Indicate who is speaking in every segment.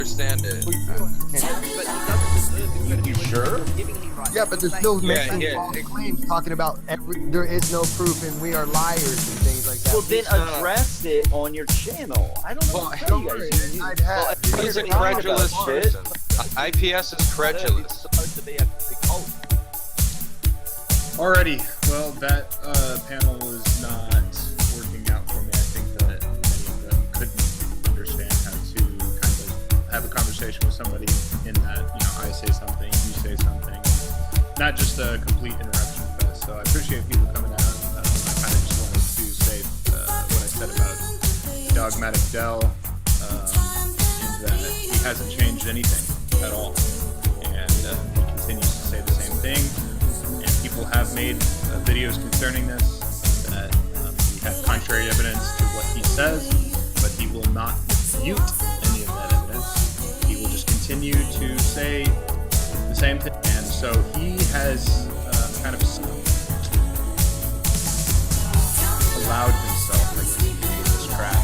Speaker 1: understand it.
Speaker 2: But he doesn't deserve
Speaker 3: You sure?
Speaker 2: Yeah, but there's still
Speaker 1: Yeah,
Speaker 2: making
Speaker 1: yeah.
Speaker 2: false claims talking about there is no proof and we are liars and things like that.
Speaker 3: Well, then address it on your channel. I don't know
Speaker 1: Well,
Speaker 3: what to
Speaker 2: don't
Speaker 3: tell you
Speaker 2: worry,
Speaker 3: guys.
Speaker 2: I'd have.
Speaker 1: He's a credulous person. IPS is credulous.
Speaker 3: It's supposed to be a cult.
Speaker 4: Alrighty, well, that panel was not working out for me. I think that many of them couldn't understand how to kind of have a conversation with somebody in that, I say something, you say something, not just a complete interruption fest. So I appreciate people coming out. I kind of just wanted to say what I said about Dogmatic Dell, in that he hasn't changed anything at all, and he continues to say the same thing. People have made videos concerning this, that we have contrary evidence to what he says, but he will not refute any of that evidence. He will just continue to say the same thing. And so he has kind of allowed himself, I guess, into this trap.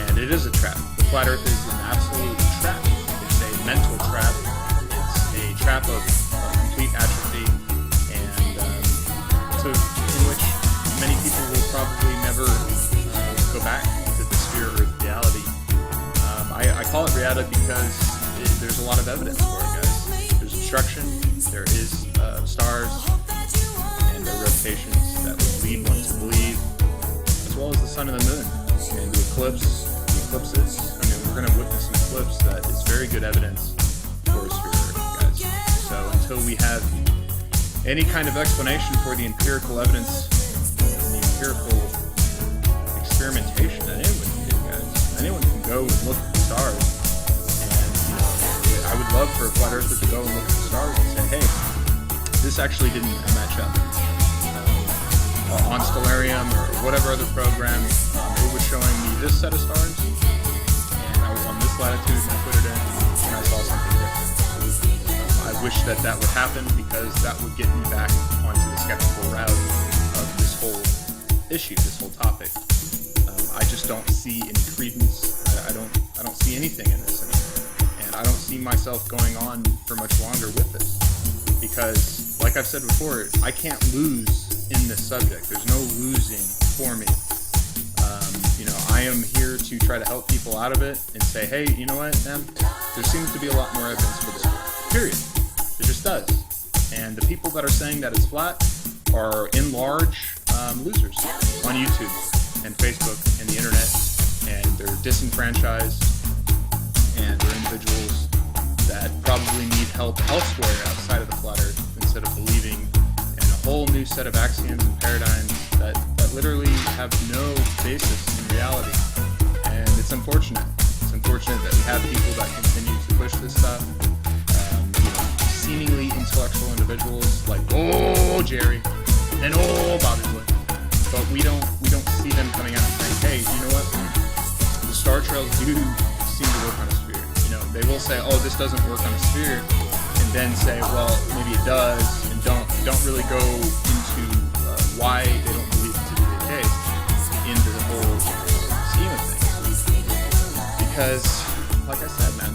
Speaker 4: And it is a trap. The Flat Earth is an absolute trap. It's a mental trap. It's a trap of complete atrophy. In which many people will probably never go back to the sphere of reality. I call it reality because there's a lot of evidence for it, guys. There's obstruction, there is stars, and their rotations that would lead one to believe, as well as the sun and the moon, and the eclipses. I mean, we're going to witness an eclipse that is very good evidence for a sphere, guys. So until we have any kind of explanation for the empirical evidence and the empirical experimentation that anyone can do, guys. Anyone can go and look at the stars, and I would love for a flat earther to go and look at the stars and say, hey, this actually didn't match up. On Stellarium or whatever other program, it was showing me this set of stars, and I was on this latitude, and I put it in, and I saw something different. I wish that would happen, because that would get me back onto the skeptical route of this whole issue, this whole topic. I just don't see any credence. I don't see anything in this anymore, and I don't see myself going on for much longer with this, because, like I've said before, I can't lose in this subject. There's no losing for me. I am here to try to help people out of it and say, hey, you know what, man? There seems to be a lot more evidence for this. Period. It just does. And the people that are saying that it's flat are in large losers on YouTube and Facebook and the internet, and they're disenfranchised, and they're individuals that probably need help elsewhere outside of the flat earth, instead of believing in a whole new set of axioms and paradigms that literally have no basis in reality. And it's unfortunate. It's unfortunate that we have people that continue to push this stuff. Seemingly intellectual individuals like Jerry and Bobby Wood, but we don't see them coming out and saying, hey, you know what? The star trails do seem to work on a sphere. They will say, oh, this doesn't work on a sphere, and then say, well, maybe it does, and don't really go into why they don't believe it to be the case into the whole scheme of things. Because, like I said, man,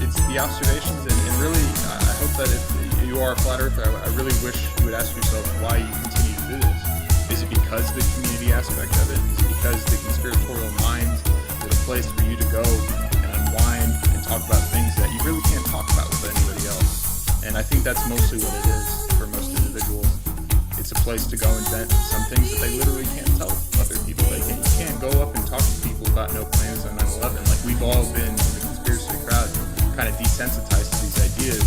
Speaker 4: it's the observations, and really, I hope that if you are a flat earther, I really wish you would ask yourself why you continue to do this. Is it because of the community aspect of it? Is it because the conspiratorial mind is a place for you to go and unwind and talk about things that you really can't talk about with anybody else? And I think that's mostly what it is for most individuals. It's a place to go and vent some things that they literally can't tell other people. You can't go up and talk to people about no plans on 9/11. Like, we've all been in the conspiracy crowd, kind of desensitized to these ideas,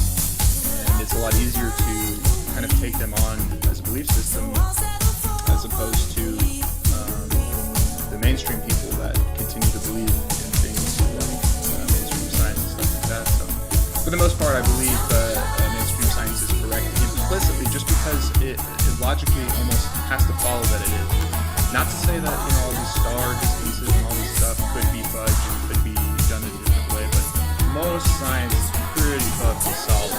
Speaker 4: and it's a lot easier to kind of take them on as a belief system, as opposed to the mainstream people that continue to believe in things like mainstream science and stuff like that. So, for the most part, I believe mainstream science is correct implicitly, just because it logically almost has to follow that it is. Not to say that all these star distances and all this stuff could be fudged and could be done in a different way, but most science is pretty fucking solid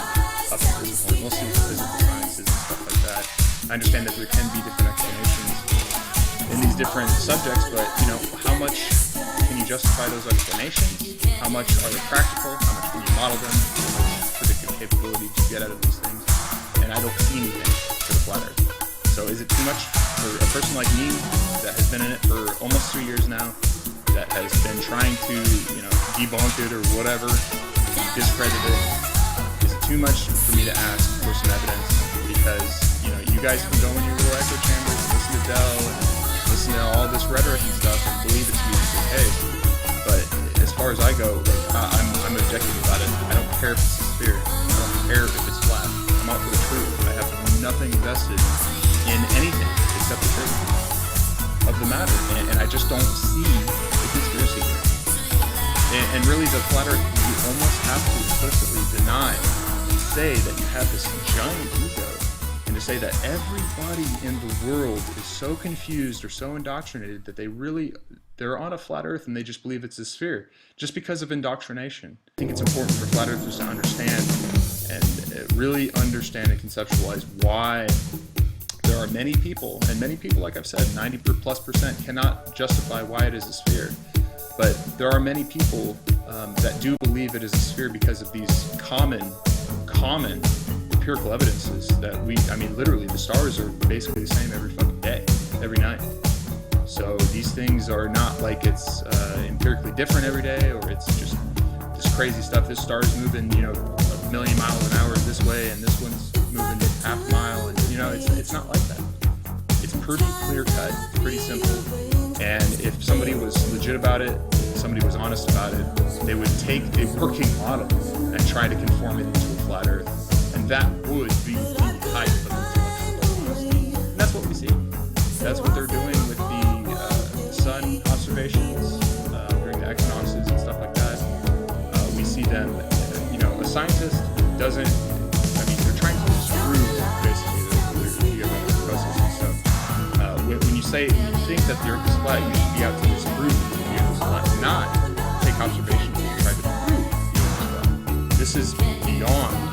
Speaker 4: up to this point. Mostly physical sciences and stuff like that. I understand that there can be different explanations in these different subjects, but how much can you justify those explanations? How much are they practical? How much can you model them? How much predictive capability do you get out of these things? And I don't see anything for the flat Earth. So is it too much for a person like me that has been in it for almost 3 years now, that has been trying to, debunk it or whatever, discredit it? Is it too much for me to ask for some evidence? Because, you guys can go in your little echo chambers and listen to Dell and listen to all this rhetoric and stuff and believe it's okay. But as far as I go, I'm objective about it. I don't care if it's a sphere. I don't care if it's flat. I'm out for the truth. I have nothing vested in anything except the truth of the matter. And I just don't see the conspiracy here. And really, the flat Earth, you almost have to explicitly deny, say that you have this giant ego, and to say that everybody in the world is so confused or so indoctrinated that they're on a flat Earth and they just believe it's a sphere just because of indoctrination. I think it's important for flat earthers to understand and really understand and conceptualize why there are many people, and many people, like I've said, 90+% cannot justify why it is a sphere. But there are many people that do believe it is a sphere because of these common empirical evidences that literally the stars are basically the same every fucking day, every night. So these things are not like it's empirically different every day, or it's just this crazy stuff. This star is moving, 1 million miles an hour this way, and this one's moving half a mile, and it's not like that. It's pretty clear cut, pretty simple. And if somebody was legit about it, somebody was honest about it, they would take a working model and try to conform it into a flat Earth. And that would be the height of intellectual honesty. And that's what we see. That's what they're doing with the sun observations during the equinoxes and stuff like that. We see them, a scientist doesn't, they're trying to disprove basically the geometric process and stuff. When you think that the Earth is flat, you should be out to disprove the Earth is flat, not take observations and try to prove the Earth is flat. This is beyond